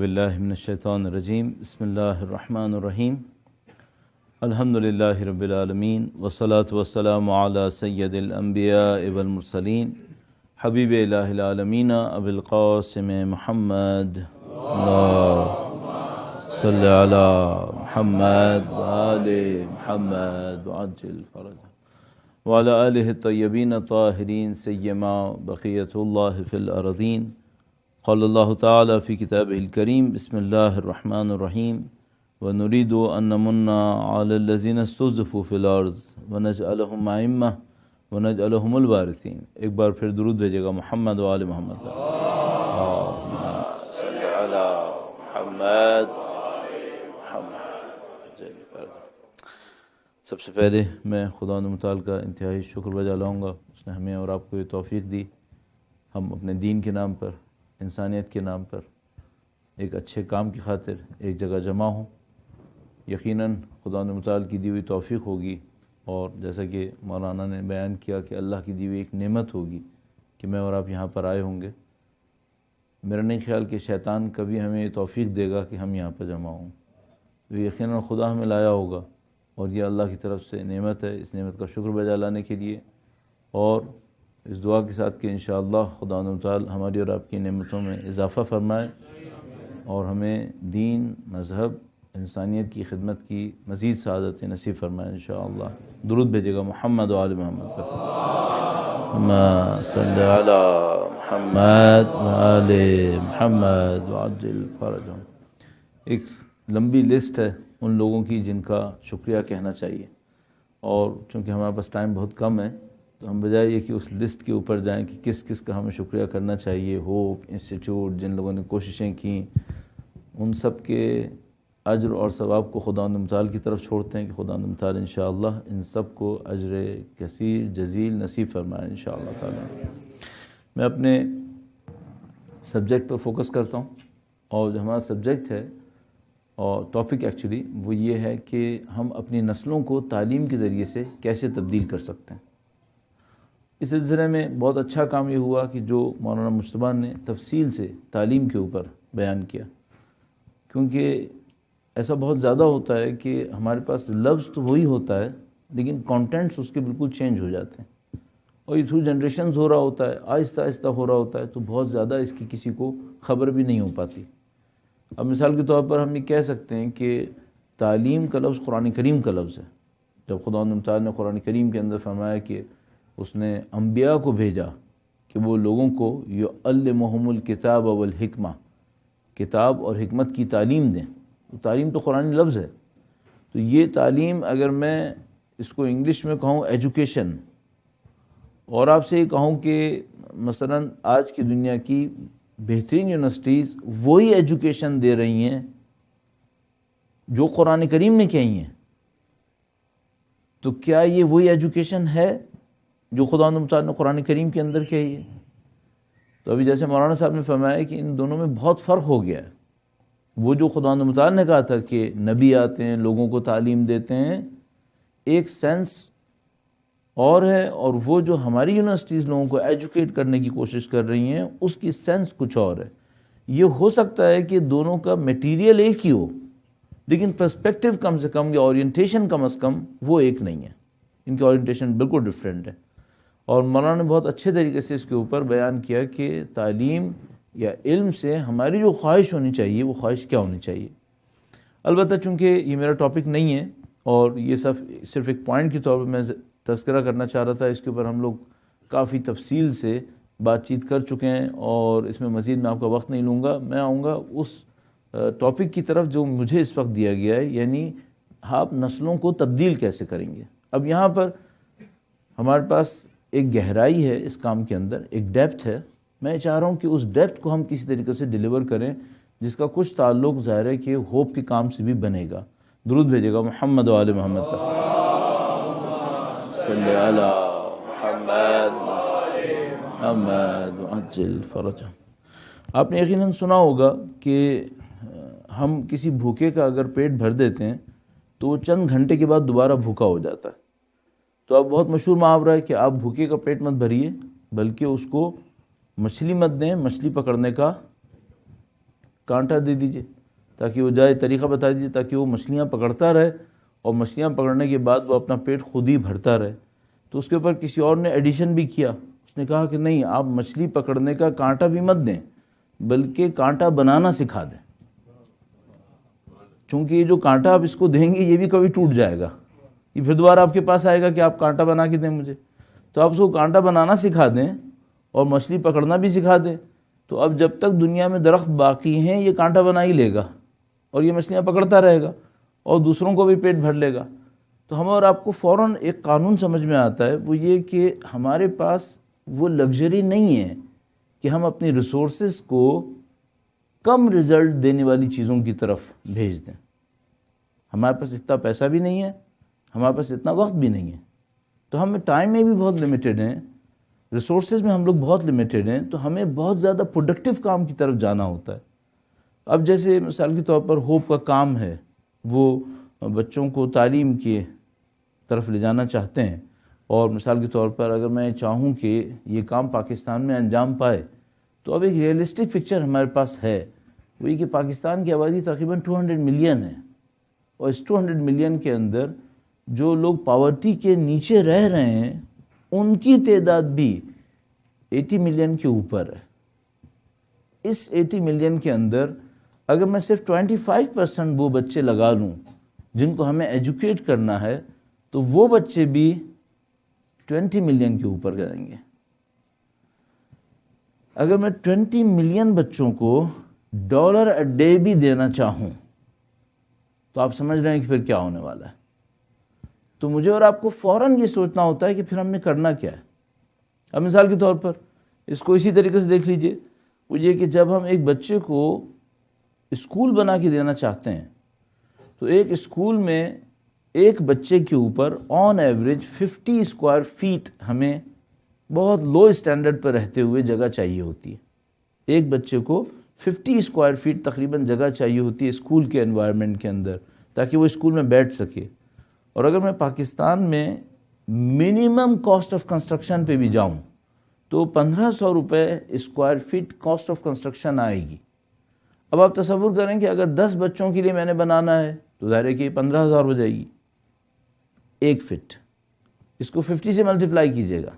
باللہ من الشیطان الرجیم بسم اللہ الرحمن الرحیم الحمدللہ رب العالمین والصلاة والسلام علی سید الانبیاء والمرسلین حبیب الہ العالمین ابی القاسم محمد اللہم صلی علی محمد وآل محمد وعجل فرجہ وعلی آلہ الطیبین الطاہرین سیما بقیۃ اللہ فی الارضین قال اللہ تعالی فی کتابہ الکریم بسم اللہ الرحمن الرحیم وَنُرِيدُ أَن نَّمُنَّ عَلَى الَّذِينَ اسْتُضْعِفُوا فِي الْأَرْضِ وَنَجْعَلَهُمْ أَئِمَّةً وَنَجْعَلَهُمُ الْوَارِثِينَ۔ ایک بار پھر درود بھیجے گا محمد و آل محمد کا۔ اللہم صلی علی محمد۔ سب سے پہلے میں خدا متعال کا انتہائی شکر بجا لاؤں گا، اس نے ہمیں اور آپ کو یہ توفیق دی ہم اپنے دین کے نام پر، انسانیت کے نام پر، ایک اچھے کام کی خاطر ایک جگہ جمع ہوں۔ یقیناً خدا متعال کی دی ہوئی توفیق ہوگی، اور جیسا کہ مولانا نے بیان کیا کہ اللہ کی دی ہوئی ایک نعمت ہوگی کہ میں اور آپ یہاں پر آئے ہوں گے۔ میرا نہیں خیال کہ شیطان کبھی ہمیں یہ توفیق دے گا کہ ہم یہاں پر جمع ہوں، تو یقیناً خدا ہمیں لایا ہوگا، اور یہ اللہ کی طرف سے نعمت ہے۔ اس نعمت کا شکر بجا لانے کے لیے اور اس دعا کے ساتھ کہ انشاءاللہ خدا متعال ہماری اور آپ کی نعمتوں میں اضافہ فرمائے اور ہمیں دین، مذہب، انسانیت کی خدمت کی مزید سعادت نصیب فرمائے انشاءاللہ۔ درود بھیجے گا محمد و آل محمد پر۔ اللہم صلی علی محمد و آل محمد وعجل فرجہم۔ ایک لمبی لسٹ ہے ان لوگوں کی جن کا شکریہ کہنا چاہیے، اور چونکہ ہمارے پاس ٹائم بہت کم ہے تو ہم بجائے یہ کہ اس لسٹ کے اوپر جائیں کہ کس کس کا ہمیں شکریہ کرنا چاہیے۔ ہوپ انسٹیٹیوٹ، جن لوگوں نے کوششیں کیں، ان سب کے اجر اور ثواب کو خدا متعال کی طرف چھوڑتے ہیں کہ خدا متعال انشاءاللہ ان سب کو اجر کثیر جزیل نصیب فرمائے انشاءاللہ تعالی۔ میں اپنے سبجیکٹ پر فوکس کرتا ہوں، اور جو ہمارا سبجیکٹ ہے اور ٹاپک ایکچولی وہ یہ ہے کہ ہم اپنی نسلوں کو تعلیم کے ذریعے سے کیسے تبدیل کر سکتے ہیں۔ اس سلسلے میں بہت اچھا کام یہ ہوا کہ جو مولانا مجتبیٰ نے تفصیل سے تعلیم کے اوپر بیان کیا، کیونکہ ایسا بہت زیادہ ہوتا ہے کہ ہمارے پاس لفظ تو وہی ہوتا ہے لیکن کانٹینٹس اس کے بالکل چینج ہو جاتے ہیں، اور یہ تھرو جنریشنز ہو رہا ہوتا ہے، آہستہ آہستہ ہو رہا ہوتا ہے، تو بہت زیادہ اس کی کسی کو خبر بھی نہیں ہو پاتی۔ اب مثال کے طور پر ہم یہ کہہ سکتے ہیں کہ تعلیم کا لفظ قرآن کریم کا لفظ ہے۔ جب خدا تعالیٰ نے قرآن کریم کے اندر فرمایا کہ اس نے انبیاء کو بھیجا کہ وہ لوگوں کو یعلمہم الکتاب والحکمہ، کتاب اور حکمت کی تعلیم دیں، تو تعلیم تو قرآن لفظ ہے۔ تو یہ تعلیم اگر میں اس کو انگلش میں کہوں ایجوکیشن، اور آپ سے یہ کہوں کہ مثلا آج کی دنیا کی بہترین یونیورسٹیز وہی ایجوکیشن دے رہی ہیں جو قرآن کریم نے کہی ہیں، تو کیا یہ وہی ایجوکیشن ہے جو خدا متعال نے قرآن کریم کے اندر کہی ہے؟ تو ابھی جیسے مولانا صاحب نے فرمایا کہ ان دونوں میں بہت فرق ہو گیا ہے۔ وہ جو خدا متعال نے کہا تھا کہ نبی آتے ہیں، لوگوں کو تعلیم دیتے ہیں، ایک سینس اور ہے، اور وہ جو ہماری یونیورسٹیز لوگوں کو ایجوکیٹ کرنے کی کوشش کر رہی ہیں اس کی سینس کچھ اور ہے۔ یہ ہو سکتا ہے کہ دونوں کا میٹیریل ایک ہی ہو، لیکن پرسپیکٹو کم سے کم یا اورینٹیشن کم از کم وہ ایک نہیں ہے، ان کی اورینٹیشن بالکل ڈفرینٹ ہے۔ اور مولانا نے بہت اچھے طریقے سے اس کے اوپر بیان کیا کہ تعلیم یا علم سے ہماری جو خواہش ہونی چاہیے وہ خواہش کیا ہونی چاہیے۔ البتہ چونکہ یہ میرا ٹاپک نہیں ہے اور یہ صرف ایک پوائنٹ کے طور پر میں تذکرہ کرنا چاہ رہا تھا، اس کے اوپر ہم لوگ کافی تفصیل سے بات چیت کر چکے ہیں، اور اس میں مزید میں آپ کا وقت نہیں لوں گا۔ میں آؤں گا اس ٹاپک کی طرف جو مجھے اس وقت دیا گیا ہے، یعنی آپ نسلوں کو تبدیل کیسے کریں گے۔ اب یہاں پر ہمارے پاس ایک گہرائی ہے اس کام کے اندر، ایک ڈیپتھ ہے۔ میں چاہ رہا ہوں کہ اس ڈیپتھ کو ہم کسی طریقے سے ڈیلیور کریں جس کا کچھ تعلق ظاہر ہے کہ ہوپ کے کام سے بھی بنے گا۔ درود بھیجے گا محمد و آل محمد پر۔ صلی علی محمد محمد وعجل فرجہ۔ آپ نے یقیناً سنا ہوگا کہ ہم کسی بھوکے کا اگر پیٹ بھر دیتے ہیں تو وہ چند گھنٹے کے بعد دوبارہ بھوکا ہو جاتا ہے۔ تو اب بہت مشہور محاورہ ہے کہ آپ بھوکے کا پیٹ مت بھریے، بلکہ اس کو مچھلی مت دیں، مچھلی پکڑنے کا کانٹا دے دیجئے تاکہ وہ جائے، طریقہ بتا دیجئے تاکہ وہ مچھلیاں پکڑتا رہے، اور مچھلیاں پکڑنے کے بعد وہ اپنا پیٹ خود ہی بھرتا رہے۔ تو اس کے اوپر کسی اور نے ایڈیشن بھی کیا، اس نے کہا کہ نہیں، آپ مچھلی پکڑنے کا کانٹا بھی مت دیں، بلکہ کانٹا بنانا سکھا دیں، چونکہ یہ جو کانٹا آپ اس کو دیں گے یہ بھی کبھی ٹوٹ جائے گا، یہ پھر دوبارہ آپ کے پاس آئے گا کہ آپ کانٹا بنا کے دیں مجھے۔ تو آپ اس کو کانٹا بنانا سکھا دیں اور مچھلی پکڑنا بھی سکھا دیں، تو اب جب تک دنیا میں درخت باقی ہیں یہ کانٹا بنا ہی لے گا اور یہ مچھلیاں پکڑتا رہے گا اور دوسروں کو بھی پیٹ بھر لے گا۔ تو ہم اور آپ کو فوراً ایک قانون سمجھ میں آتا ہے، وہ یہ کہ ہمارے پاس وہ لگژری نہیں ہے کہ ہم اپنی ریسورسز کو کم رزلٹ دینے والی چیزوں کی طرف بھیج دیں۔ ہمارے پاس اتنا پیسہ بھی نہیں ہے، ہمارے پاس اتنا وقت بھی نہیں ہے، تو ہمیں ٹائم میں بھی بہت لمیٹڈ ہیں، ریسورسز میں ہم لوگ بہت لمیٹڈ ہیں، تو ہمیں بہت زیادہ پروڈکٹیو کام کی طرف جانا ہوتا ہے۔ اب جیسے مثال کے طور پر ہوپ کا کام ہے، وہ بچوں کو تعلیم کی طرف لے جانا چاہتے ہیں، اور مثال کے طور پر اگر میں چاہوں کہ یہ کام پاکستان میں انجام پائے، تو اب ایک ریئلسٹک پکچر ہمارے پاس ہے، وہ یہ کہ پاکستان کی آبادی تقریباً 200 ملین ہے، اور اس 200 ملین کے اندر جو لوگ پاورٹی کے نیچے رہ رہے ہیں ان کی تعداد بھی 80 ملین کے اوپر ہے۔ اس 80 ملین کے اندر اگر میں صرف 25% وہ بچے لگا لوں جن کو ہمیں ایجوکیٹ کرنا ہے، تو وہ بچے بھی 20 ملین کے اوپر جائیں گے۔ اگر میں 20 ملین بچوں کو $1 a day بھی دینا چاہوں تو آپ سمجھ رہے ہیں کہ پھر کیا ہونے والا ہے۔ تو مجھے اور آپ کو فوراً یہ سوچنا ہوتا ہے کہ پھر ہم نے کرنا کیا ہے۔ اب مثال کے طور پر اس کو اسی طریقے سے دیکھ لیجئے، وہ یہ کہ جب ہم ایک بچے کو اسکول بنا کے دینا چاہتے ہیں، تو ایک اسکول میں ایک بچے کے اوپر آن ایوریج 50 اسکوائر فیٹ ہمیں بہت لو اسٹینڈرڈ پر رہتے ہوئے جگہ چاہیے ہوتی ہے۔ ایک بچے کو 50 اسکوائر فیٹ تقریباً جگہ چاہیے ہوتی ہے اسکول کے انوائرمنٹ کے اندر، تاکہ وہ اسکول میں بیٹھ سکے۔ اور اگر میں پاکستان میں منیمم کاسٹ آف کنسٹرکشن پہ بھی جاؤں تو 1500 روپے square feet cost of construction آئے گی۔ اب آپ تصور کریں کہ اگر 10 بچوں کے لیے میں نے بنانا ہے تو ظاہر ہے کہ 15,000 ہو جائے گی ایک فٹ۔ اس کو 50 سے ملٹیپلائی کیجئے گا،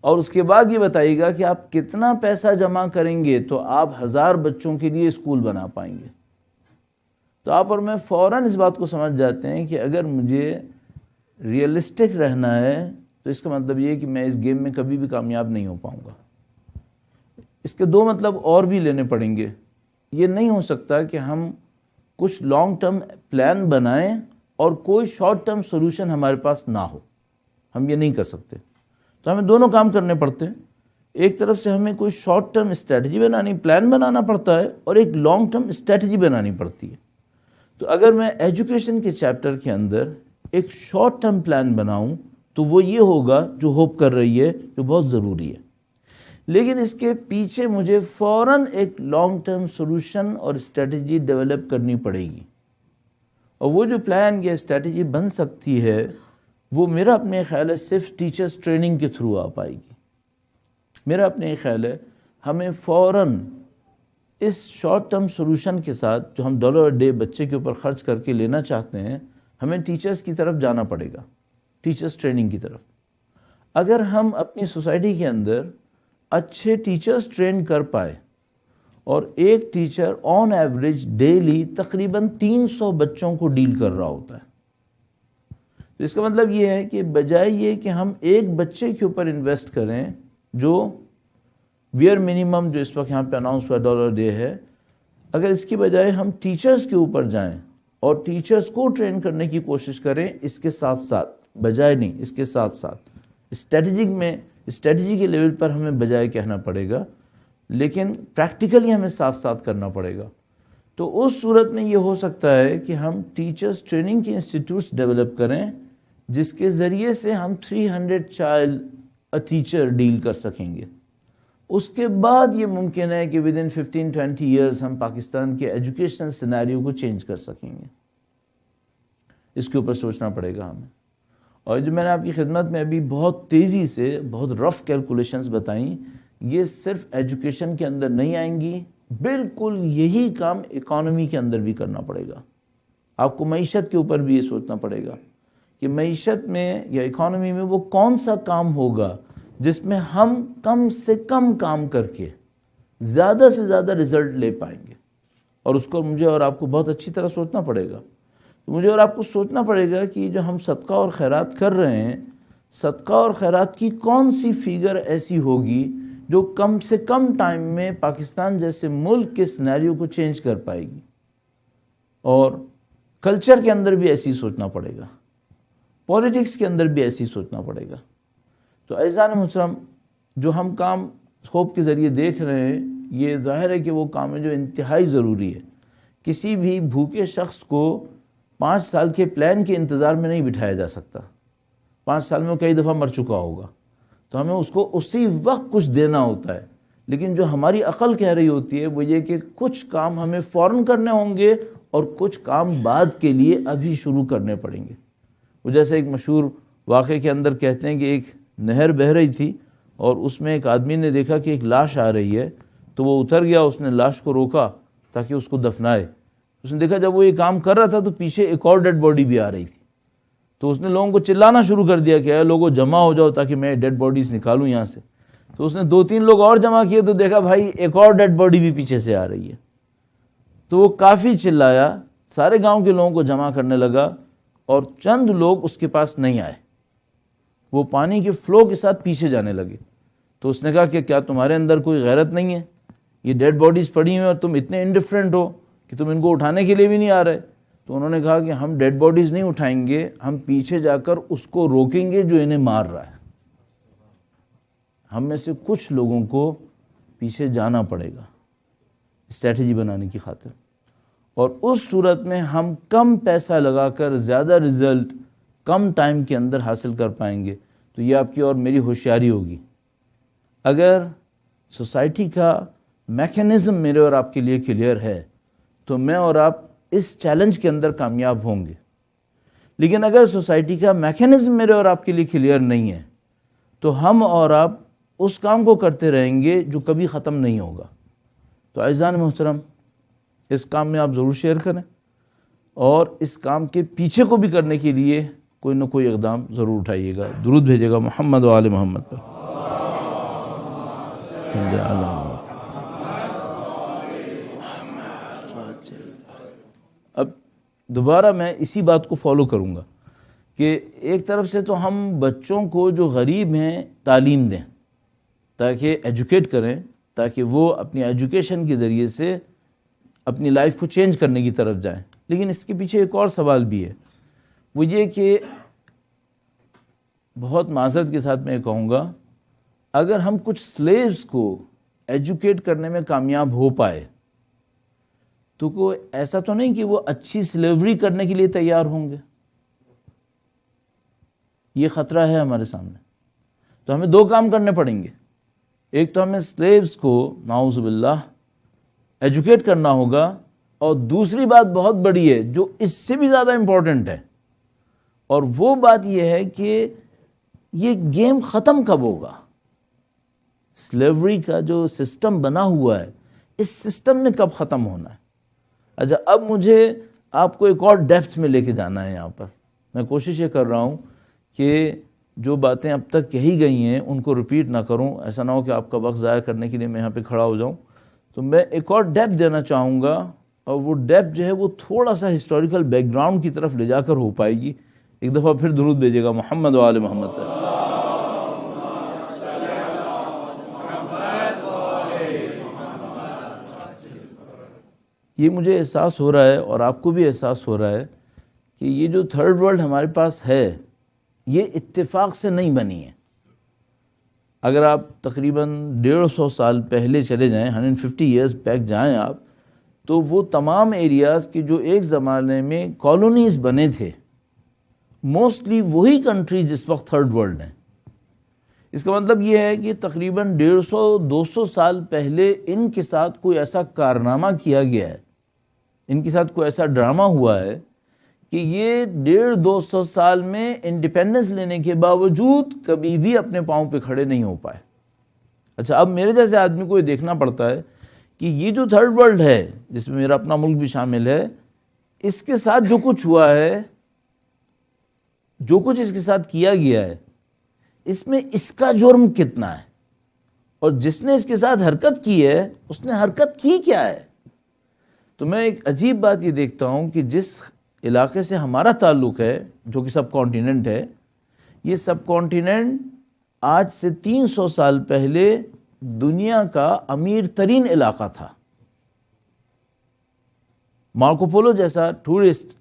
اور اس کے بعد یہ بتائیے گا کہ آپ کتنا پیسہ جمع کریں گے تو آپ 1000 بچوں کے لیے اسکول بنا پائیں گے۔ تو آپ اور میں فوراً اس بات کو سمجھ جاتے ہیں کہ اگر مجھے ریئلسٹک رہنا ہے تو اس کا مطلب یہ ہے کہ میں اس گیم میں کبھی بھی کامیاب نہیں ہو پاؤں گا۔ اس کے دو مطلب اور بھی لینے پڑیں گے۔ یہ نہیں ہو سکتا کہ ہم کچھ لانگ ٹرم پلان بنائیں اور کوئی شارٹ ٹرم سولوشن ہمارے پاس نہ ہو، ہم یہ نہیں کر سکتے۔ تو ہمیں دونوں کام کرنے پڑتے ہیں۔ ایک طرف سے ہمیں کوئی شارٹ ٹرم اسٹریٹجی بنانی، پلان بنانا پڑتا ہے، اور ایک لانگ ٹرم اسٹریٹجی بنانی پڑتی ہے۔ تو اگر میں ایجوکیشن کے چیپٹر کے اندر ایک شارٹ ٹرم پلان بناؤں تو وہ یہ ہوگا جو ہوپ کر رہی ہے، جو بہت ضروری ہے، لیکن اس کے پیچھے مجھے فوراً ایک لانگ ٹرم سولوشن اور اسٹریٹجی ڈیولپ کرنی پڑے گی، اور وہ جو پلان یا اسٹریٹجی بن سکتی ہے وہ میرا اپنے خیال ہے صرف ٹیچرز ٹریننگ کے تھرو آ پائے گی۔ میرا اپنے خیال ہے ہمیں فوراً اس شارٹ ٹرم سولوشن کے ساتھ جو ہم $1 a day بچے کے اوپر خرچ کر کے لینا چاہتے ہیں، ہمیں ٹیچرز کی طرف جانا پڑے گا، ٹیچرز ٹریننگ کی طرف۔ اگر ہم اپنی سوسائٹی کے اندر اچھے ٹیچرز ٹرین کر پائے، اور ایک ٹیچر آن ایوریج ڈیلی تقریباً 300 بچوں کو ڈیل کر رہا ہوتا ہے، تو اس کا مطلب یہ ہے کہ بجائے یہ کہ ہم ایک بچے کے اوپر انویسٹ کریں جو بیئر منیمم جو اس وقت یہاں پہ اناؤنس ہوا $1 a day ہے، اگر اس کی بجائے ہم ٹیچرز کے اوپر جائیں اور ٹیچرز کو ٹرین کرنے کی کوشش کریں، اس کے ساتھ ساتھ، بجائے نہیں، اس کے ساتھ ساتھ اسٹریٹجی کے لیول پر ہمیں بجائے کہنا پڑے گا، لیکن پریکٹیکلی ہمیں ساتھ ساتھ کرنا پڑے گا۔ تو اس صورت میں یہ ہو سکتا ہے کہ ہم ٹیچرز ٹریننگ کے انسٹیٹیوٹس ڈیولپ کریں جس کے ذریعے سے ہم 300 چائلڈ ٹیچر ڈیل کر سکیں گے۔ اس کے بعد یہ ممکن ہے کہ ودن 15-20 ایئرز ہم پاکستان کے ایجوکیشنل سیناریو کو چینج کر سکیں گے۔ اس کے اوپر سوچنا پڑے گا ہمیں۔ اور جو میں نے آپ کی خدمت میں ابھی بہت تیزی سے بہت رف کیلکولیشنز بتائیں، یہ صرف ایجوکیشن کے اندر نہیں آئیں گی، بالکل یہی کام اکانومی کے اندر بھی کرنا پڑے گا. آپ کو معیشت کے اوپر بھی یہ سوچنا پڑے گا کہ معیشت میں یا اکانومی میں وہ کون سا کام ہوگا جس میں ہم کم سے کم کام کر کے زیادہ سے زیادہ رزلٹ لے پائیں گے. اور اس کو مجھے اور آپ کو بہت اچھی طرح سوچنا پڑے گا. مجھے اور آپ کو سوچنا پڑے گا کہ جو ہم صدقہ اور خیرات کر رہے ہیں، صدقہ اور خیرات کی کون سی فگر ایسی ہوگی جو کم سے کم ٹائم میں پاکستان جیسے ملک کے سینیریو کو چینج کر پائے گی. اور کلچر کے اندر بھی ایسی سوچنا پڑے گا، پولیٹکس کے اندر بھی ایسی سوچنا پڑے گا. تو عزیزان محترم، جو ہم کام ہوپ کے ذریعے دیکھ رہے ہیں، یہ ظاہر ہے کہ وہ کام ہے جو انتہائی ضروری ہے. کسی بھی بھوکے شخص کو 5 سال کے پلان کے انتظار میں نہیں بٹھایا جا سکتا. 5 سال میں وہ کئی دفعہ مر چکا ہوگا، تو ہمیں اس کو اسی وقت کچھ دینا ہوتا ہے. لیکن جو ہماری عقل کہہ رہی ہوتی ہے وہ یہ کہ کچھ کام ہمیں فوراً کرنے ہوں گے اور کچھ کام بعد کے لیے ابھی شروع کرنے پڑیں گے. وہ جیسے ایک مشہور واقعے کے اندر کہتے ہیں کہ ایک نہر بہہ رہی تھی اور اس میں ایک آدمی نے دیکھا کہ ایک لاش آ رہی ہے، تو وہ اتر گیا، اس نے لاش کو روکا تاکہ اس کو دفنائے. اس نے دیکھا جب وہ یہ کام کر رہا تھا تو پیچھے ایک اور ڈیڈ باڈی بھی آ رہی تھی. تو اس نے لوگوں کو چلانا شروع کر دیا کہ اے لوگوں جمع ہو جاؤ تاکہ میں ڈیڈ باڈیز نکالوں یہاں سے. تو اس نے 2-3 لوگ اور جمع کیے تو دیکھا بھائی ایک اور ڈیڈ باڈی بھی پیچھے سے آ رہی ہے. تو وہ کافی چلایا، سارے گاؤں کے لوگوں کو جمع کرنے لگا اور چند لوگ اس کے پاس نہیں آئے. وہ پانی کے فلو کے ساتھ پیچھے جانے لگے. تو اس نے کہا کہ کیا تمہارے اندر کوئی غیرت نہیں ہے؟ یہ ڈیڈ باڈیز پڑی ہوئی ہیں اور تم اتنے انڈیفرنٹ ہو کہ تم ان کو اٹھانے کے لیے بھی نہیں آ رہے. تو انہوں نے کہا کہ ہم ڈیڈ باڈیز نہیں اٹھائیں گے، ہم پیچھے جا کر اس کو روکیں گے جو انہیں مار رہا ہے. ہم میں سے کچھ لوگوں کو پیچھے جانا پڑے گا اسٹریٹجی بنانے کی خاطر، اور اس صورت میں ہم کم پیسہ لگا کر زیادہ رزلٹ کم ٹائم کے اندر حاصل کر پائیں گے. تو یہ آپ کی اور میری ہوشیاری ہوگی. اگر سوسائٹی کا میکینزم میرے اور آپ کے لیے کلیئر ہے تو میں اور آپ اس چیلنج کے اندر کامیاب ہوں گے. لیکن اگر سوسائٹی کا میکینزم میرے اور آپ کے لیے کلیئر نہیں ہے تو ہم اور آپ اس کام کو کرتے رہیں گے جو کبھی ختم نہیں ہوگا. تو عزیزان محترم، اس کام میں آپ ضرور شیئر کریں اور اس کام کے پیچھے کو بھی کرنے کے لیے کوئی نہ کوئی اقدام ضرور اٹھائیے گا. درود بھیجے گا محمد و آل محمد پر. اب دوبارہ میں اسی بات کو فالو کروں گا کہ ایک طرف سے تو ہم بچوں کو جو غریب ہیں تعلیم دیں تاکہ ایجوکیٹ کریں، تاکہ وہ اپنی ایجوکیشن کے ذریعے سے اپنی لائف کو چینج کرنے کی طرف جائیں. لیکن اس کے پیچھے ایک اور سوال بھی ہے، وہ یہ کہ بہت معذرت کے ساتھ میں کہوں گا، اگر ہم کچھ سلیوز کو ایجوکیٹ کرنے میں کامیاب ہو پائے تو کوئی ایسا تو نہیں کہ وہ اچھی سلیوری کرنے کے لیے تیار ہوں گے. یہ خطرہ ہے ہمارے سامنے. تو ہمیں 2 کام کرنے پڑیں گے. ایک تو ہمیں سلیوز کو نعوذ باللہ ایجوکیٹ کرنا ہوگا، اور دوسری بات بہت بڑی ہے جو اس سے بھی زیادہ امپورٹنٹ ہے، اور وہ بات یہ ہے کہ یہ گیم ختم کب ہوگا. سلیوری کا جو سسٹم بنا ہوا ہے، اس سسٹم نے کب ختم ہونا ہے. اچھا، اب مجھے آپ کو ایک اور ڈیپتھ میں لے کے جانا ہے. یہاں پر میں کوشش یہ کر رہا ہوں کہ جو باتیں اب تک کہی گئی ہیں ان کو ریپیٹ نہ کروں. ایسا نہ ہو کہ آپ کا وقت ضائع کرنے کے لیے میں یہاں پہ کھڑا ہو جاؤں. تو میں ایک اور ڈیپتھ دینا چاہوں گا، اور وہ ڈیپتھ جو ہے وہ تھوڑا سا ہسٹوریکل بیک گراؤنڈ کی طرف لے جا کر ہو پائے گی. ایک دفعہ پھر درود بھیجیے گا محمد و آل محمد پر. یہ مجھے احساس ہو رہا ہے اور آپ کو بھی احساس ہو رہا ہے کہ یہ جو تھرڈ ورلڈ ہمارے پاس ہے یہ اتفاق سے نہیں بنی ہے. اگر آپ تقریباً 150 سال پہلے چلے جائیں، 150 ایئرز بیک جائیں آپ، تو وہ تمام ایریاز کے جو ایک زمانے میں کالونیز بنے تھے، موسٹلی وہی کنٹریز اس وقت تھرڈ ورلڈ ہیں. اس کا مطلب یہ ہے کہ تقریباً 150-200 سال پہلے ان کے ساتھ کوئی ایسا کارنامہ کیا گیا ہے، ان کے ساتھ کوئی ایسا ڈرامہ ہوا ہے کہ یہ 150-200 سال میں انڈیپینڈنس لینے کے باوجود کبھی بھی اپنے پاؤں پہ کھڑے نہیں ہو پائے. اچھا، اب میرے جیسے آدمی کو یہ دیکھنا پڑتا ہے کہ یہ جو تھرڈ ورلڈ ہے جس میں میرا اپنا ملک بھی شامل ہے، اس کے ساتھ جو کچھ ہوا ہے، جو کچھ اس کے ساتھ کیا گیا ہے، اس میں اس کا جرم کتنا ہے، اور جس نے اس کے ساتھ حرکت کی ہے اس نے حرکت کی کیا ہے۔ تو میں ایک عجیب بات یہ دیکھتا ہوں کہ جس علاقے سے ہمارا تعلق ہے جو کہ سب کانٹیننٹ ہے، یہ سب کانٹیننٹ آج سے 300 سال پہلے دنیا کا امیر ترین علاقہ تھا۔ مارکو پولو جیسا ٹورسٹ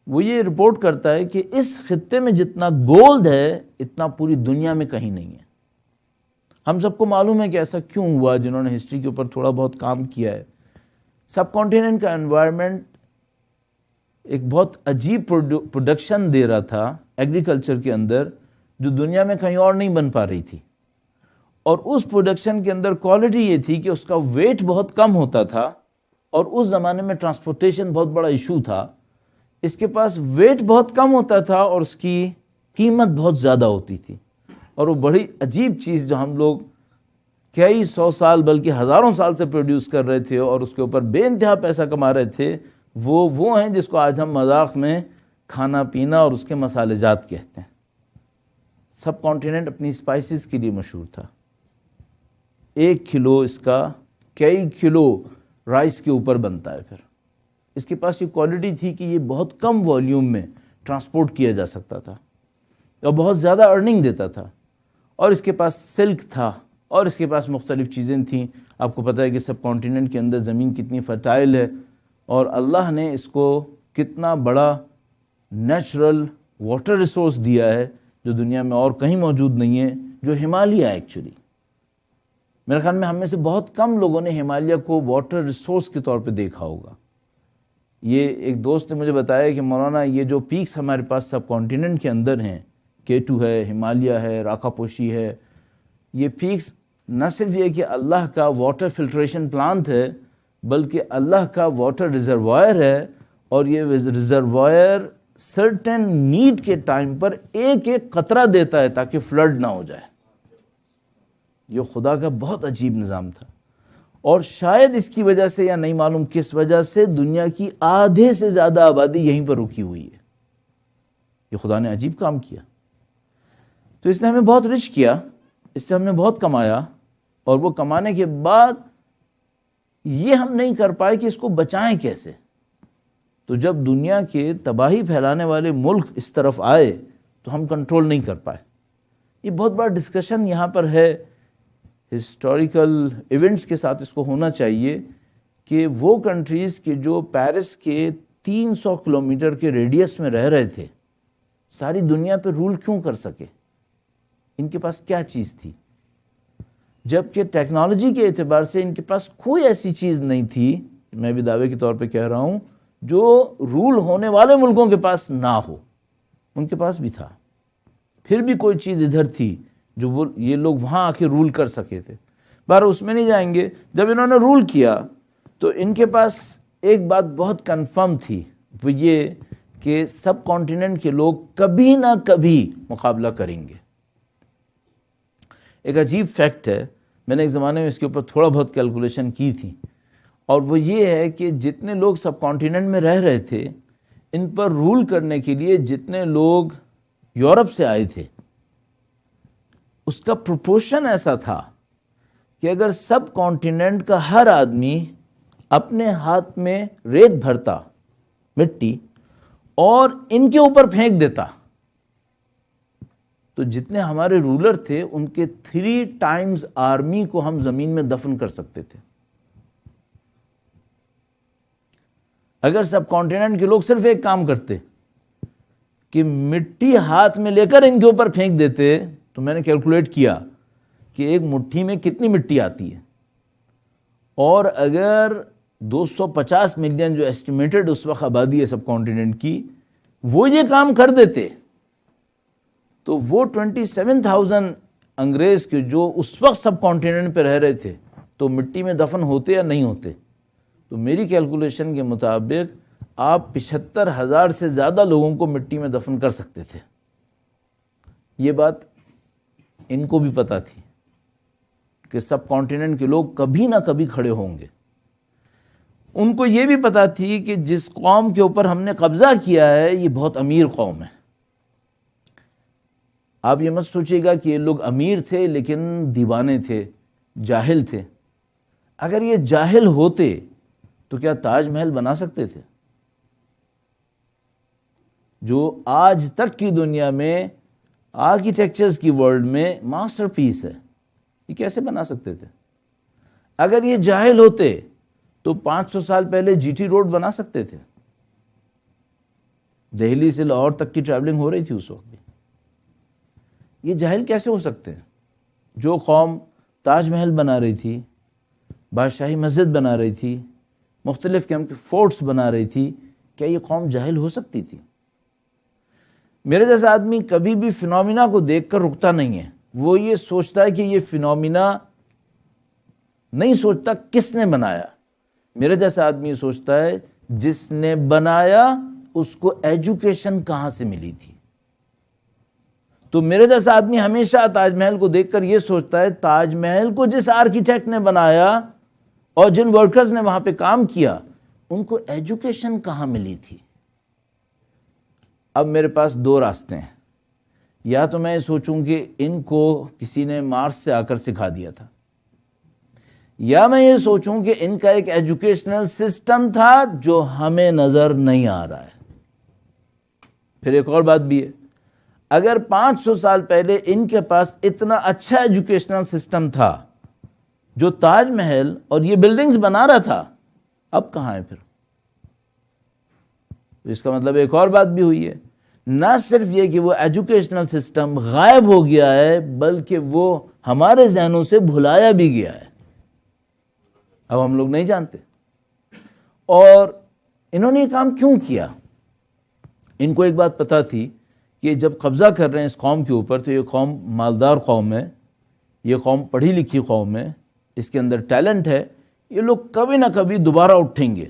وہ یہ رپورٹ کرتا ہے کہ اس خطے میں جتنا گولڈ ہے اتنا پوری دنیا میں کہیں نہیں ہے۔ ہم سب کو معلوم ہے کہ ایسا کیوں ہوا، جنہوں نے ہسٹری کے اوپر تھوڑا بہت کام کیا ہے۔ سب کانٹیننٹ کا انوائرمنٹ ایک بہت عجیب پروڈکشن دے رہا تھا ایگریکلچر کے اندر، جو دنیا میں کہیں اور نہیں بن پا رہی تھی، اور اس پروڈکشن کے اندر کوالٹی یہ تھی کہ اس کا ویٹ بہت کم ہوتا تھا، اور اس زمانے میں ٹرانسپورٹیشن بہت بڑا ایشو تھا۔ اس کے پاس ویٹ بہت کم ہوتا تھا اور اس کی قیمت بہت زیادہ ہوتی تھی، اور وہ بڑی عجیب چیز جو ہم لوگ کئی 100 سال بلکہ ہزاروں سال سے پروڈیوس کر رہے تھے اور اس کے اوپر بے انتہا پیسہ کما رہے تھے، وہ ہیں جس کو آج ہم مذاق میں کھانا پینا اور اس کے مسالے جات کہتے ہیں۔ سب کانٹیننٹ اپنی اسپائسز کے لیے مشہور تھا۔ 1 کلو اس کا کئی کلو رائس کے اوپر بنتا ہے۔ پھر اس کے پاس یہ کوالٹی تھی کہ یہ بہت کم والیوم میں ٹرانسپورٹ کیا جا سکتا تھا اور بہت زیادہ ارننگ دیتا تھا، اور اس کے پاس سلک تھا، اور اس کے پاس مختلف چیزیں تھیں۔ آپ کو پتہ ہے کہ سب کانٹیننٹ کے اندر زمین کتنی فرٹائل ہے، اور اللہ نے اس کو کتنا بڑا نیچرل واٹر ریسورس دیا ہے جو دنیا میں اور کہیں موجود نہیں ہے، جو ہمالیہ ہے ایکچولی۔ میرے خیال میں ہم میں سے بہت کم لوگوں نے ہمالیہ کو واٹر ریسورس کے طور پہ دیکھا ہوگا۔ یہ ایک دوست نے مجھے بتایا کہ مولانا یہ جو پیکس ہمارے پاس سب کانٹیننٹ کے اندر ہیں، K2 ہے، ہمالیہ ہے، راکا پوشی ہے، یہ پیکس نہ صرف یہ کہ اللہ کا واٹر فلٹریشن پلانٹ ہے، بلکہ اللہ کا واٹر ریزروائر ہے، اور یہ ریزروائر سرٹن نیڈ کے ٹائم پر ایک ایک قطرہ دیتا ہے تاکہ فلڈ نہ ہو جائے۔ یہ خدا کا بہت عجیب نظام تھا، اور شاید اس کی وجہ سے یا نہیں معلوم کس وجہ سے دنیا کی آدھے سے زیادہ آبادی یہیں پر رکی ہوئی ہے۔ یہ خدا نے عجیب کام کیا۔ تو اس نے ہمیں بہت رچ کیا، اس سے ہم نے بہت کمایا، اور وہ کمانے کے بعد یہ ہم نہیں کر پائے کہ اس کو بچائیں کیسے۔ تو جب دنیا کے تباہی پھیلانے والے ملک اس طرف آئے تو ہم کنٹرول نہیں کر پائے۔ یہ بہت بڑا ڈسکشن یہاں پر ہے، ہسٹوریکل ایونٹس کے ساتھ اس کو ہونا چاہیے کہ وہ کنٹریز کے جو پیرس کے 300 کلومیٹر کے ریڈیس میں رہ رہے تھے، ساری دنیا پہ رول کیوں کر سکے؟ ان کے پاس کیا چیز تھی؟ جبکہ ٹیکنالوجی کے اعتبار سے ان کے پاس کوئی ایسی چیز نہیں تھی، میں بھی دعوے کے طور پہ کہہ رہا ہوں، جو رول ہونے والے ملکوں کے پاس نہ ہو۔ ان کے پاس بھی تھا، پھر بھی کوئی چیز ادھر تھی جو یہ لوگ وہاں آ کے رول کر سکے تھے۔ بہر اس میں نہیں جائیں گے۔ جب انہوں نے رول کیا تو ان کے پاس ایک بات بہت کنفرم تھی، وہ یہ کہ سب کانٹیننٹ کے لوگ کبھی نہ کبھی مقابلہ کریں گے۔ ایک عجیب فیکٹ ہے، میں نے ایک زمانے میں اس کے اوپر تھوڑا بہت کیلکولیشن کی تھی، اور وہ یہ ہے کہ جتنے لوگ سب کانٹیننٹ میں رہ رہے تھے، ان پر رول کرنے کے لیے جتنے لوگ یورپ سے آئے تھے، اس کا پروپورشن ایسا تھا کہ اگر سب کانٹیننٹ کا ہر آدمی اپنے ہاتھ میں ریت بھرتا، مٹی، اور ان کے اوپر پھینک دیتا، تو جتنے ہمارے رولر تھے ان کے 3 ٹائمز آرمی کو ہم زمین میں دفن کر سکتے تھے۔ اگر سب کانٹیننٹ کے لوگ صرف ایک کام کرتے کہ مٹی ہاتھ میں لے کر ان کے اوپر پھینک دیتے، تو میں نے کیلکولیٹ کیا کہ ایک مٹھی میں کتنی مٹی آتی ہے، اور اگر 250 ملین جو ایسٹیمیٹڈ اس وقت آبادی ہے سب کانٹیننٹ کی، وہ یہ کام کر دیتے، تو وہ 27,000 انگریز کے جو اس وقت سب کانٹیننٹ پہ رہ رہے تھے، تو مٹی میں دفن ہوتے یا نہیں ہوتے؟ تو میری کیلکولیشن کے مطابق آپ 75,000 سے زیادہ لوگوں کو مٹی میں دفن کر سکتے تھے۔ یہ بات ان کو بھی پتا تھی کہ سب کانٹیننٹ کے لوگ کبھی نہ کبھی کھڑے ہوں گے. ان کو یہ بھی پتا تھی کہ جس قوم کے اوپر ہم نے قبضہ کیا ہے یہ بہت امیر قوم ہے. آپ یہ مت سوچیے گا کہ یہ لوگ امیر تھے لیکن دیوانے تھے, جاہل تھے. اگر یہ جاہل ہوتے تو کیا تاج محل بنا سکتے تھے؟ جو آج تک کی دنیا میں آرکیٹیکچرز کی ورلڈ میں ماسٹر پیس ہے, یہ کیسے بنا سکتے تھے؟ اگر یہ جاہل ہوتے تو 500 سال پہلے جی ٹی روڈ بنا سکتے تھے. دہلی سے لاہور تک کی ٹریولنگ ہو رہی تھی اس وقت بھی. یہ جاہل کیسے ہو سکتے ہیں؟ جو قوم تاج محل بنا رہی تھی, بادشاہی مسجد بنا رہی تھی, مختلف قسم کے فورٹس بنا رہی تھی, کیا یہ قوم جاہل ہو سکتی تھی؟ میرے جیسا آدمی کبھی بھی فینومینا کو دیکھ کر رکتا نہیں ہے. وہ یہ سوچتا ہے کہ یہ فینومینا نہیں سوچتا کس نے بنایا. میرے جیسا آدمی یہ سوچتا ہے جس نے بنایا اس کو ایجوکیشن کہاں سے ملی تھی. تو میرے جیسا آدمی ہمیشہ تاج محل کو دیکھ کر یہ سوچتا ہے تاج محل کو جس آرکیٹیکٹ نے بنایا اور جن ورکرز نے وہاں پہ کام کیا ان کو ایجوکیشن کہاں ملی تھی. اب میرے پاس دو راستے ہیں. یا تو میں سوچوں کہ ان کو کسی نے مارس سے آ کر سکھا دیا تھا, یا میں یہ سوچوں کہ ان کا ایک ایجوکیشنل سسٹم تھا جو ہمیں نظر نہیں آ رہا ہے. پھر ایک اور بات بھی ہے, اگر 500 سال پہلے ان کے پاس اتنا اچھا ایجوکیشنل سسٹم تھا جو تاج محل اور یہ بلڈنگز بنا رہا تھا, اب کہاں ہے پھر؟ اس کا مطلب ایک اور بات بھی ہوئی ہے, نہ صرف یہ کہ وہ ایجوکیشنل سسٹم غائب ہو گیا ہے بلکہ وہ ہمارے ذہنوں سے بھلایا بھی گیا ہے. اب ہم لوگ نہیں جانتے. اور انہوں نے یہ کام کیوں کیا؟ ان کو ایک بات پتا تھی کہ جب قبضہ کر رہے ہیں اس قوم کے اوپر تو یہ قوم مالدار قوم ہے, یہ قوم پڑھی لکھی قوم ہے, اس کے اندر ٹیلنٹ ہے, یہ لوگ کبھی نہ کبھی دوبارہ اٹھیں گے.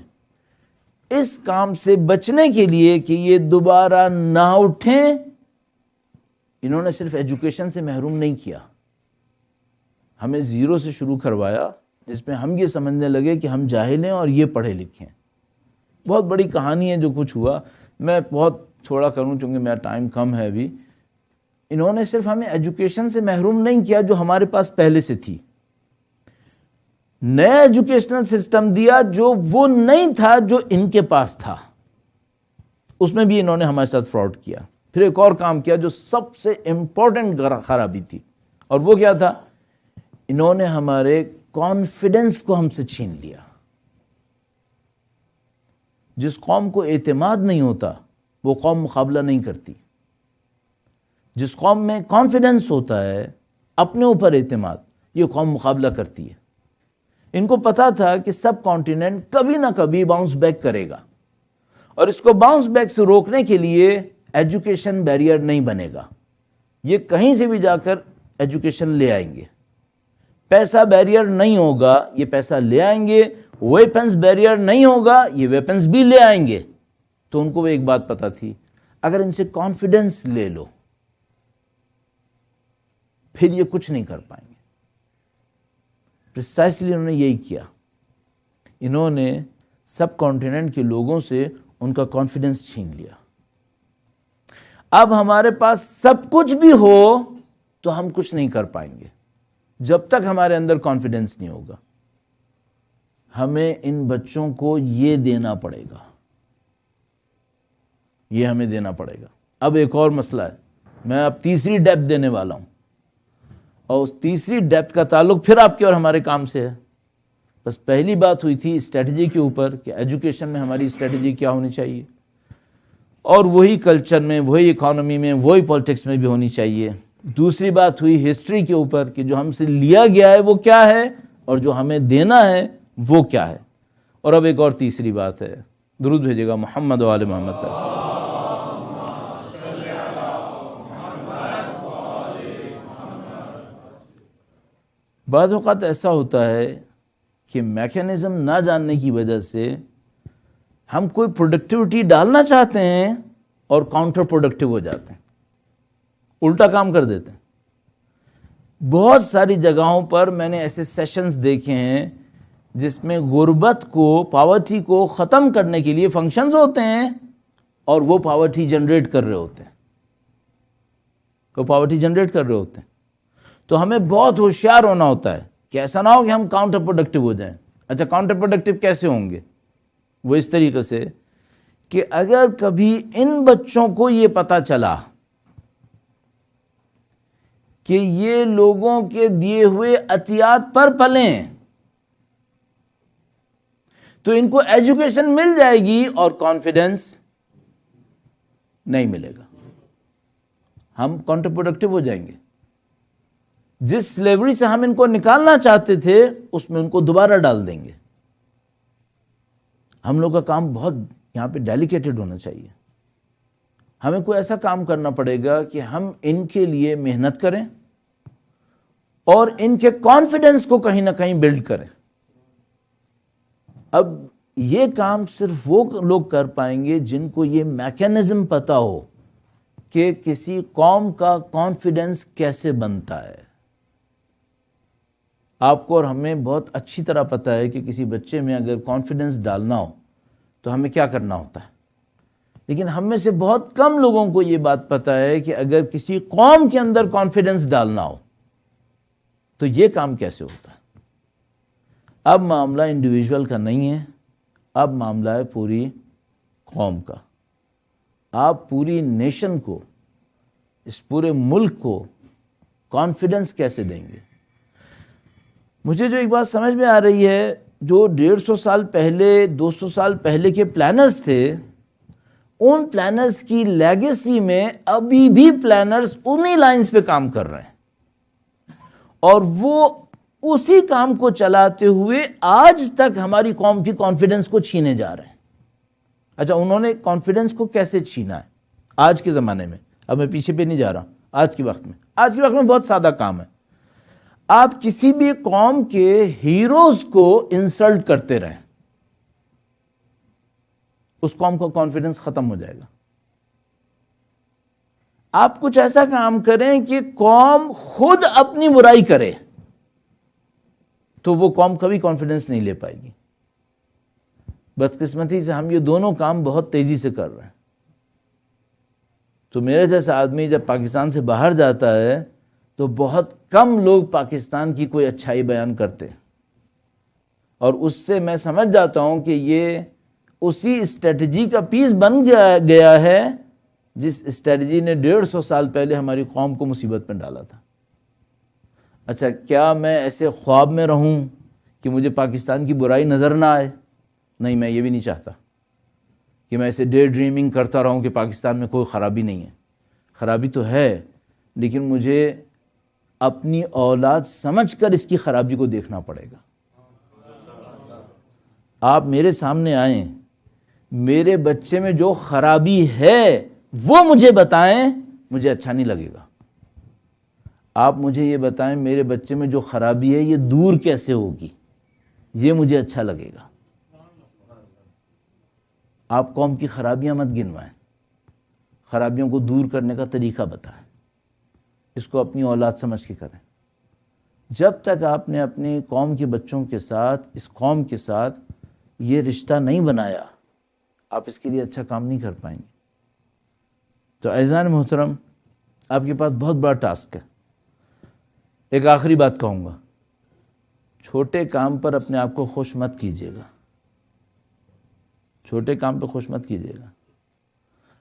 اس کام سے بچنے کے لیے کہ یہ دوبارہ نہ اٹھیں, انہوں نے صرف ایجوکیشن سے محروم نہیں کیا, ہمیں زیرو سے شروع کروایا جس میں ہم یہ سمجھنے لگے کہ ہم جاہل ہیں اور یہ پڑھے لکھے ہیں. بہت بڑی کہانی ہے جو کچھ ہوا, میں بہت تھوڑا کروں چونکہ میرا ٹائم کم ہے ابھی. انہوں نے صرف ہمیں ایجوکیشن سے محروم نہیں کیا جو ہمارے پاس پہلے سے تھی, نیا ایجوکیشنل سسٹم دیا جو وہ نہیں تھا جو ان کے پاس تھا. اس میں بھی انہوں نے ہمارے ساتھ فراڈ کیا. پھر ایک اور کام کیا جو سب سے امپورٹنٹ خرابی تھی, اور وہ کیا تھا؟ انہوں نے ہمارے کانفیڈنس کو ہم سے چھین لیا. جس قوم کو اعتماد نہیں ہوتا وہ قوم مقابلہ نہیں کرتی. جس قوم میں کانفیڈنس ہوتا ہے, اپنے اوپر اعتماد, یہ قوم مقابلہ کرتی ہے. ان کو پتا تھا کہ سب کانٹیننٹ کبھی نہ کبھی باؤنس بیک کرے گا, اور اس کو باؤنس بیک سے روکنے کے لیے ایجوکیشن بیریئر نہیں بنے گا. یہ کہیں سے بھی جا کر ایجوکیشن لے آئیں گے. پیسہ بیریئر نہیں ہوگا, یہ پیسہ لے آئیں گے. ویپنز بیریئر نہیں ہوگا, یہ ویپنز بھی لے آئیں گے. تو ان کو ایک بات پتا تھی, اگر ان سے کانفیڈنس لے لو پھر یہ کچھ نہیں کر پائیں گے. پریسائسلی انہوں نے یہی کیا. انہوں نے سب کانٹیننٹ کے لوگوں سے ان کا کانفیڈنس چھین لیا. اب ہمارے پاس سب کچھ بھی ہو تو ہم کچھ نہیں کر پائیں گے جب تک ہمارے اندر کانفیڈنس نہیں ہوگا. ہمیں ان بچوں کو یہ دینا پڑے گا, یہ ہمیں دینا پڑے گا. اب ایک اور مسئلہ ہے, میں اب تیسری ڈیپتھ دینے والا ہوں, اور اس تیسری ڈیپتھ کا تعلق پھر آپ کے اور ہمارے کام سے ہے. بس پہلی بات ہوئی تھی اسٹریٹجی کے اوپر کہ ایجوکیشن میں ہماری اسٹریٹجی کیا ہونی چاہیے, اور وہی کلچر میں, وہی اکانومی میں, وہی پالیٹکس میں بھی ہونی چاہیے. دوسری بات ہوئی ہسٹری کے اوپر کہ جو ہم سے لیا گیا ہے وہ کیا ہے, اور جو ہمیں دینا ہے وہ کیا ہے. اور اب ایک اور تیسری بات ہے, درود بھیجے گا محمد و آل محمد پر. بعض اوقات ایسا ہوتا ہے کہ میکینزم نہ جاننے کی وجہ سے ہم کوئی پروڈکٹیوٹی ڈالنا چاہتے ہیں اور کاؤنٹر پروڈکٹیو ہو جاتے ہیں, الٹا کام کر دیتے ہیں. بہت ساری جگہوں پر میں نے ایسے سیشنز دیکھے ہیں جس میں غربت کو، پاورٹی کو ختم کرنے کے لیے فنکشنز ہوتے ہیں اور وہ پاورٹی جنریٹ کر رہے ہوتے ہیں، وہ پاورٹی جنریٹ کر رہے ہوتے ہیں۔ تو ہمیں بہت ہوشیار ہونا ہوتا ہے کہ ایسا نہ ہو کہ ہم کاؤنٹر پروڈکٹیو ہو جائیں۔ اچھا، کاؤنٹر پروڈکٹیو کیسے ہوں گے؟ وہ اس طریقے سے کہ اگر کبھی ان بچوں کو یہ پتا چلا کہ یہ لوگوں کے دیے ہوئے عطیات پر پلیں تو ان کو ایجوکیشن مل جائے گی اور کانفیڈنس نہیں ملے گا، ہم کاؤنٹر پروڈکٹیو ہو جائیں گے۔ جس سلیوری سے ہم ان کو نکالنا چاہتے تھے اس میں ان کو دوبارہ ڈال دیں گے۔ ہم لوگ کا کام بہت یہاں پہ ڈیلیکیٹڈ ہونا چاہیے۔ ہمیں کوئی ایسا کام کرنا پڑے گا کہ ہم ان کے لیے محنت کریں اور ان کے کانفیڈنس کو کہیں نہ کہیں بلڈ کریں۔ اب یہ کام صرف وہ لوگ کر پائیں گے جن کو یہ میکینزم پتا ہو کہ کسی قوم کا کانفیڈنس کیسے بنتا ہے۔ آپ کو اور ہمیں بہت اچھی طرح پتا ہے کہ کسی بچے میں اگر کانفیڈنس ڈالنا ہو تو ہمیں کیا کرنا ہوتا ہے، لیکن ہم میں سے بہت کم لوگوں کو یہ بات پتا ہے کہ اگر کسی قوم کے اندر کانفیڈنس ڈالنا ہو تو یہ کام کیسے ہوتا ہے۔ اب معاملہ انڈیویجول کا نہیں ہے، اب معاملہ ہے پوری قوم کا۔ آپ پوری نیشن کو، اس پورے ملک کو کانفیڈنس کیسے دیں گے؟ مجھے جو ایک بات سمجھ میں آ رہی ہے، جو 150 سال پہلے، 200 سال پہلے کے پلانرز تھے، ان پلانرز کی لیگیسی میں ابھی بھی پلانرز انہی لائنز پہ کام کر رہے ہیں اور وہ اسی کام کو چلاتے ہوئے آج تک ہماری قوم کی کانفیڈنس کو چھینے جا رہے ہیں۔ اچھا، انہوں نے کانفیڈنس کو کیسے چھینا ہے آج کے زمانے میں؟ اب میں پیچھے پہ نہیں جا رہا، آج کے وقت میں بہت سادہ کام ہے۔ آپ کسی بھی قوم کے ہیروز کو انسلٹ کرتے رہیں، اس قوم کا کانفیڈنس ختم ہو جائے گا۔ آپ کچھ ایسا کام کریں کہ قوم خود اپنی برائی کرے تو وہ قوم کبھی کانفیڈنس نہیں لے پائے گی۔ بدقسمتی سے ہم یہ دونوں کام بہت تیزی سے کر رہے ہیں۔ تو میرے جیسا آدمی جب پاکستان سے باہر جاتا ہے تو بہت کم لوگ پاکستان کی کوئی اچھائی بیان کرتے ہیں، اور اس سے میں سمجھ جاتا ہوں کہ یہ اسی اسٹریٹجی کا پیس بن گیا ہے جس اسٹریٹجی نے 150 سال پہلے ہماری قوم کو مصیبت میں ڈالا تھا۔ اچھا، کیا میں ایسے خواب میں رہوں کہ مجھے پاکستان کی برائی نظر نہ آئے؟ نہیں، میں یہ بھی نہیں چاہتا کہ میں ایسے ڈے ڈریمنگ کرتا رہوں کہ پاکستان میں کوئی خرابی نہیں ہے۔ خرابی تو ہے، لیکن مجھے اپنی اولاد سمجھ کر اس کی خرابی کو دیکھنا پڑے گا۔ آپ میرے سامنے آئیں، میرے بچے میں جو خرابی ہے وہ مجھے بتائیں، مجھے اچھا نہیں لگے گا۔ آپ مجھے یہ بتائیں میرے بچے میں جو خرابی ہے یہ دور کیسے ہوگی، یہ مجھے اچھا لگے گا۔ آپ قوم کی خرابیاں مت گنوائیں، خرابیوں کو دور کرنے کا طریقہ بتائیں، اس کو اپنی اولاد سمجھ کے کریں۔ جب تک آپ نے اپنی قوم کے بچوں کے ساتھ، اس قوم کے ساتھ یہ رشتہ نہیں بنایا، آپ اس کے لیے اچھا کام نہیں کر پائیں گے۔ تو عزیزان محترم، آپ کے پاس بہت بڑا ٹاسک ہے۔ ایک آخری بات کہوں گا، چھوٹے کام پر اپنے آپ کو خوش مت کیجیے گا، چھوٹے کام پہ خوش مت کیجیے گا۔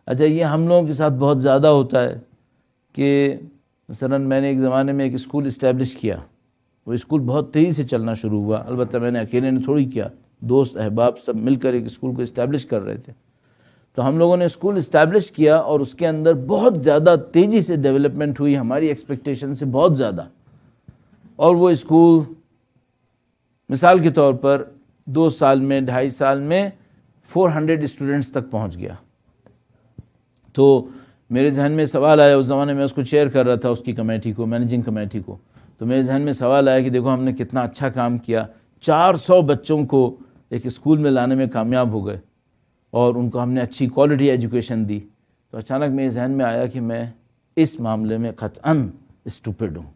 اچھا، یہ ہم لوگوں کے ساتھ بہت زیادہ ہوتا ہے کہ مثلا میں نے ایک زمانے میں ایک اسکول اسٹیبلش کیا، وہ اسکول بہت تیزی سے چلنا شروع ہوا، البتہ میں نے اکیلے نے تھوڑی کیا، دوست احباب سب مل کر ایک اسکول کو اسٹیبلش کر رہے تھے۔ تو ہم لوگوں نے اسکول اسٹیبلش کیا اور اس کے اندر بہت زیادہ تیزی سے ڈیولپمنٹ ہوئی، ہماری ایکسپیکٹیشن سے بہت زیادہ، اور وہ اسکول مثال کے طور پر 2 سال میں، 2.5 سال میں 400 اسٹوڈنٹس تک پہنچ گیا۔ تو میرے ذہن میں سوال آیا، اس زمانے میں اس کو چیئر کر رہا تھا، اس کی کمیٹی کو، مینیجنگ کمیٹی کو، تو میرے ذہن میں سوال آیا کہ دیکھو ہم نے کتنا اچھا کام کیا، 400 بچوں کو ایک اسکول میں لانے میں کامیاب ہو گئے اور ان کو ہم نے اچھی کوالٹی ایجوکیشن دی۔ تو اچانک میرے ذہن میں آیا کہ میں اس معاملے میں قطعاً اسٹوپڈ ہوں،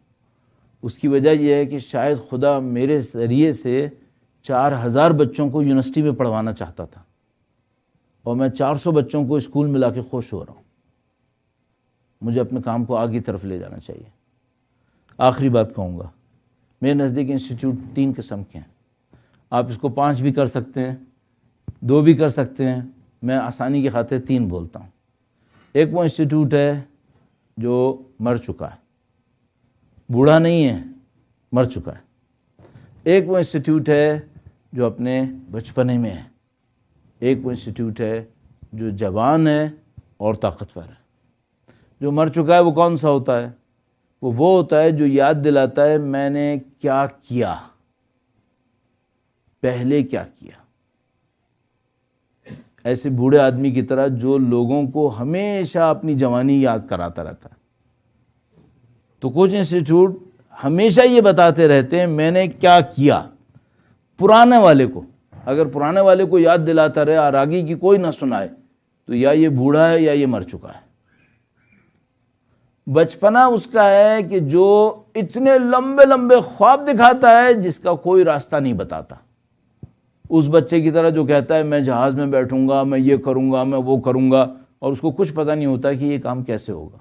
اس کی وجہ یہ ہے کہ شاید خدا میرے ذریعے سے 4000 بچوں کو یونیورسٹی میں پڑھوانا چاہتا تھا، اور میں 400 بچوں کو اسکول میں لا کے خوش ہو رہا ہوں۔ مجھے اپنے کام کو آگے طرف لے جانا چاہیے۔ آخری بات کہوں گا، میرے نزدیک انسٹیٹیوٹ 3 قسم کے ہیں، آپ اس کو 5 بھی کر سکتے ہیں، 2 بھی کر سکتے ہیں، میں آسانی کی خاطر 3 بولتا ہوں۔ ایک وہ انسٹیٹیوٹ ہے جو مر چکا ہے، بوڑھا نہیں ہے، مر چکا ہے۔ ایک وہ انسٹیٹیوٹ ہے جو اپنے بچپنے میں ہے۔ ایک وہ انسٹیٹیوٹ ہے جو جوان ہے اور طاقتور ہے۔ جو مر چکا ہے وہ کون سا ہوتا ہے؟ وہ ہوتا ہے جو یاد دلاتا ہے میں نے کیا کیا، پہلے کیا کیا۔ ایسے بوڑھے آدمی کی طرح جو لوگوں کو ہمیشہ اپنی جوانی یاد کراتا رہتا ہے۔ تو کچھ انسٹیٹیوٹ ہمیشہ یہ بتاتے رہتے ہیں میں نے کیا کیا۔ پرانے والے کو، اگر پرانے والے کو یاد دلاتا رہے اور آگے کی کوئی نہ سنائے تو یا یہ بوڑھا ہے یا یہ مر چکا ہے۔ بچپنا اس کا ہے کہ جو اتنے لمبے لمبے خواب دکھاتا ہے جس کا کوئی راستہ نہیں بتاتا۔ اس بچے کی طرح جو کہتا ہے میں جہاز میں بیٹھوں گا، میں یہ کروں گا، میں وہ کروں گا، اور اس کو کچھ پتہ نہیں ہوتا کہ یہ کام کیسے ہوگا۔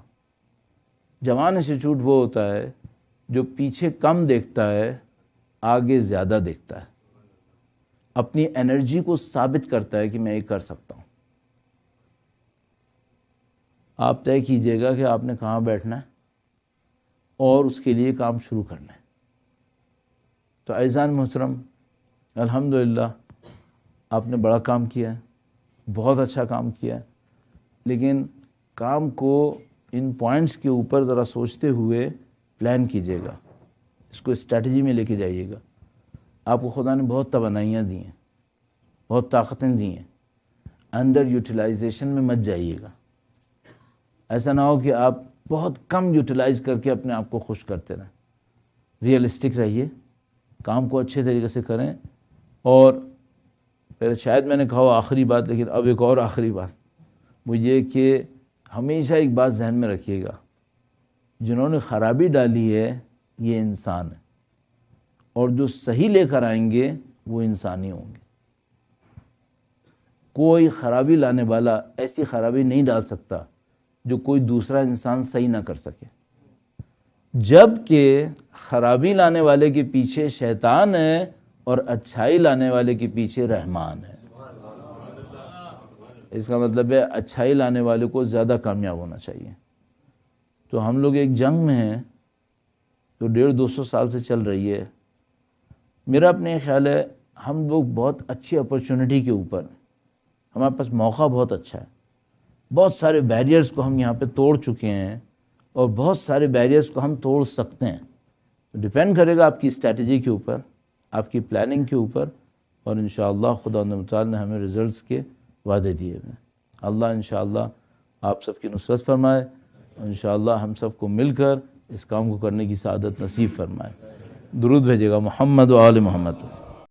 جوان انسٹیٹیوٹ وہ ہوتا ہے جو پیچھے کم دیکھتا ہے، آگے زیادہ دیکھتا ہے، اپنی انرجی کو ثابت کرتا ہے کہ میں یہ کر سکتا ہوں۔ آپ طے کیجئے گا کہ آپ نے کہاں بیٹھنا ہے اور اس کے لیے کام شروع کرنا ہے۔ تو عزیزان محترم، الحمدللہ آپ نے بڑا کام کیا ہے، بہت اچھا کام کیا ہے، لیکن کام کو ان پوائنٹس کے اوپر ذرا سوچتے ہوئے پلان کیجئے گا، اس کو اسٹریٹجی میں لے کے جائیے گا۔ آپ کو خدا نے بہت توانائیاں دی ہیں، بہت طاقتیں دی ہیں، انڈر یوٹیلائزیشن میں مت جائیے گا۔ ایسا نہ ہو کہ آپ بہت کم یوٹیلائز کر کے اپنے آپ کو خوش کرتے رہیں۔ ریئلسٹک رہیے، کام کو اچھے طریقے سے کریں۔ اور شاید میں نے کہا آخری بات، لیکن اب ایک اور آخری بات وہ یہ کہ ہمیشہ ایک بات ذہن میں رکھیے گا، جنہوں نے خرابی ڈالی ہے یہ انسان ہے، اور جو صحیح لے کر آئیں گے وہ انسانی ہوں گے۔ کوئی خرابی لانے والا ایسی خرابی نہیں ڈال سکتا جو کوئی دوسرا انسان صحیح نہ کر سکے، جبکہ خرابی لانے والے کے پیچھے شیطان ہے اور اچھائی لانے والے کے پیچھے رحمان ہے۔ اس کا مطلب ہے اچھائی لانے والے کو زیادہ کامیاب ہونا چاہیے۔ تو ہم لوگ ایک جنگ میں ہیں جو 150-200 سال سے چل رہی ہے۔ میرا اپنے خیال ہے ہم لوگ بہت اچھی اپرچونٹی کے اوپر، ہمارے پاس موقع بہت اچھا ہے، بہت سارے بیریئرز کو ہم یہاں پہ توڑ چکے ہیں، اور بہت سارے بیریئرز کو ہم توڑ سکتے ہیں۔ ڈیپینڈ کرے گا آپ کی اسٹریٹجی کے اوپر، آپ کی پلاننگ کے اوپر، اور انشاءاللہ خدا متعال نے ہمیں ریزلٹس کے وعدے دیے ہیں۔ اللہ انشاءاللہ آپ سب کی نصرت فرمائے، اور انشاءاللہ ہم سب کو مل کر اس کام کو کرنے کی سعادت نصیب فرمائے۔ درود بھیجے گا محمد و آل محمد۔